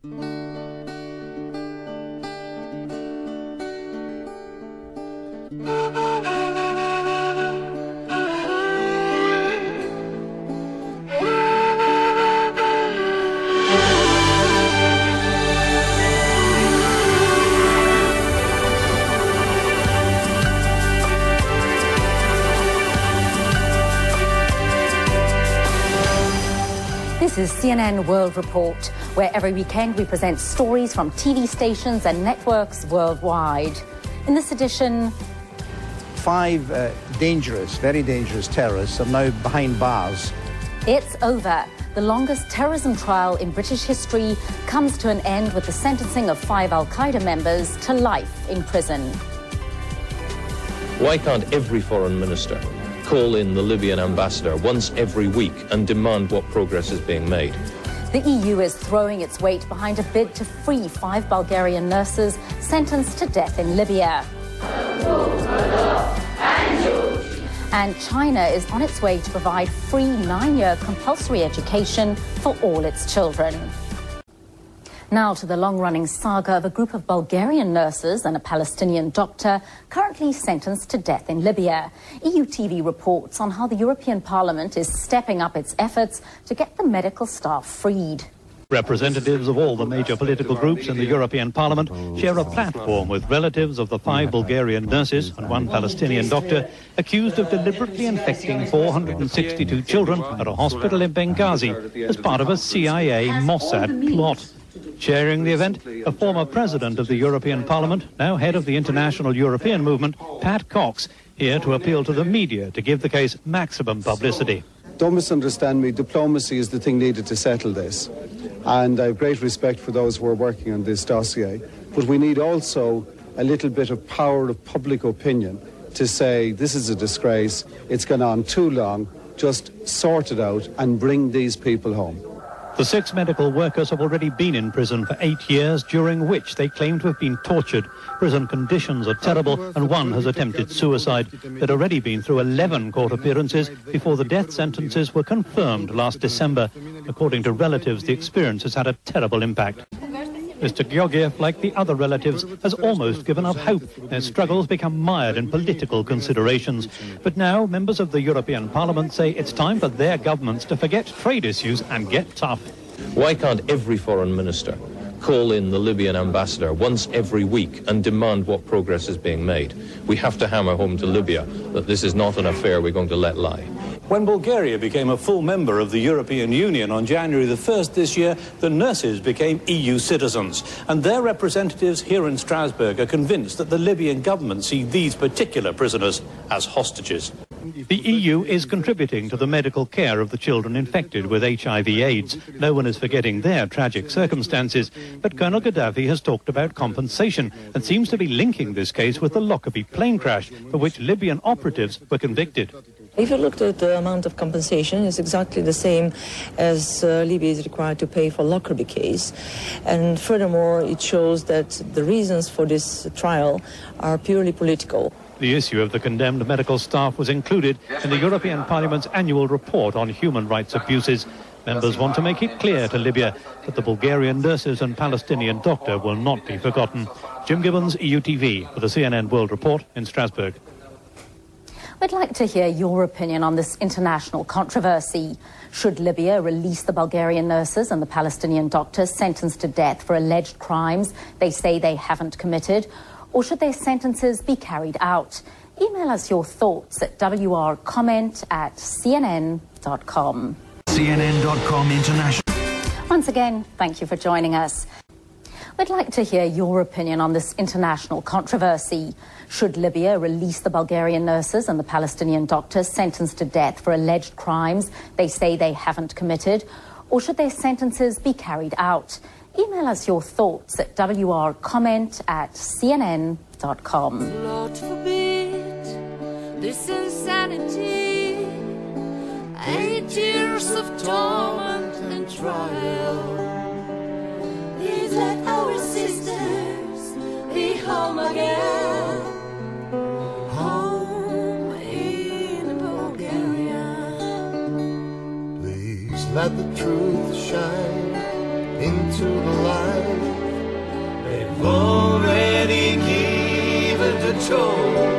This is CNN World Report, where every weekend we present stories from TV stations and networks worldwide. In this edition, 5 very dangerous terrorists are now behind bars. It's over. The longest terrorism trial in British history comes to an end with the sentencing of 5 Al-Qaeda members to life in prison. Why can't every foreign minister call in the Libyan ambassador once every week and demand what progress is being made? The EU is throwing its weight behind a bid to free 5 Bulgarian nurses sentenced to death in Libya. And China is on its way to provide free 9-year compulsory education for all its children. Now to the long-running saga of a group of Bulgarian nurses and a Palestinian doctor currently sentenced to death in Libya. EU TV reports on how the European Parliament is stepping up its efforts to get the medical staff freed. Representatives of all the major political groups in the European Parliament share a platform with relatives of the 5 Bulgarian nurses and 1 Palestinian doctor accused of deliberately infecting 462 children at a hospital in Benghazi as part of a CIA Mossad plot. Chairing the event, a former president of the European Parliament, now head of the International European Movement, Pat Cox, here to appeal to the media to give the case maximum publicity. Don't misunderstand me, diplomacy is the thing needed to settle this. And I have great respect for those who are working on this dossier. But we need also a little bit of power of public opinion to say this is a disgrace, it's gone on too long, just sort it out and bring these people home. The 6 medical workers have already been in prison for 8 years, during which they claim to have been tortured. Prison conditions are terrible, and 1 has attempted suicide. They'd already been through 11 court appearances before the death sentences were confirmed last December. According to relatives, the experience has had a terrible impact. Mr. Georgiev, like the other relatives, has almost given up hope. Their struggles become mired in political considerations. But now, members of the European Parliament say it's time for their governments to forget trade issues and get tough. Why can't every foreign minister call in the Libyan ambassador once every week and demand what progress is being made? We have to hammer home to Libya that this is not an affair we're going to let lie. When Bulgaria became a full member of the European Union on January the 1st this year, the nurses became EU citizens. And their representatives here in Strasbourg are convinced that the Libyan government see these particular prisoners as hostages. The EU is contributing to the medical care of the children infected with HIV/AIDS. No one is forgetting their tragic circumstances. But Colonel Gaddafi has talked about compensation and seems to be linking this case with the Lockerbie plane crash, for which Libyan operatives were convicted. If you looked at the amount of compensation, it's exactly the same as Libya is required to pay for Lockerbie case. And furthermore, it shows that the reasons for this trial are purely political. The issue of the condemned medical staff was included in the European Parliament's annual report on human rights abuses. Members want to make it clear to Libya that the Bulgarian nurses and Palestinian doctor will not be forgotten. Jim Gibbons, EU TV, for the CNN World Report in Strasbourg. We'd like to hear your opinion on this international controversy. Should Libya release the Bulgarian nurses and the Palestinian doctors sentenced to death for alleged crimes they say they haven't committed? Or should their sentences be carried out? Email us your thoughts at wrcomment@cnn.com. CNN.com International. Once again, thank you for joining us. We'd like to hear your opinion on this international controversy. Should Libya release the Bulgarian nurses and the Palestinian doctors sentenced to death for alleged crimes they say they haven't committed? Or should their sentences be carried out? Email us your thoughts at wrcomment@cnn.com. Lord forbid this insanity, 8 years of torment and trial. Please let our sisters be home again, home in Bulgaria. Please let the truth shine into the light they've already given to toll.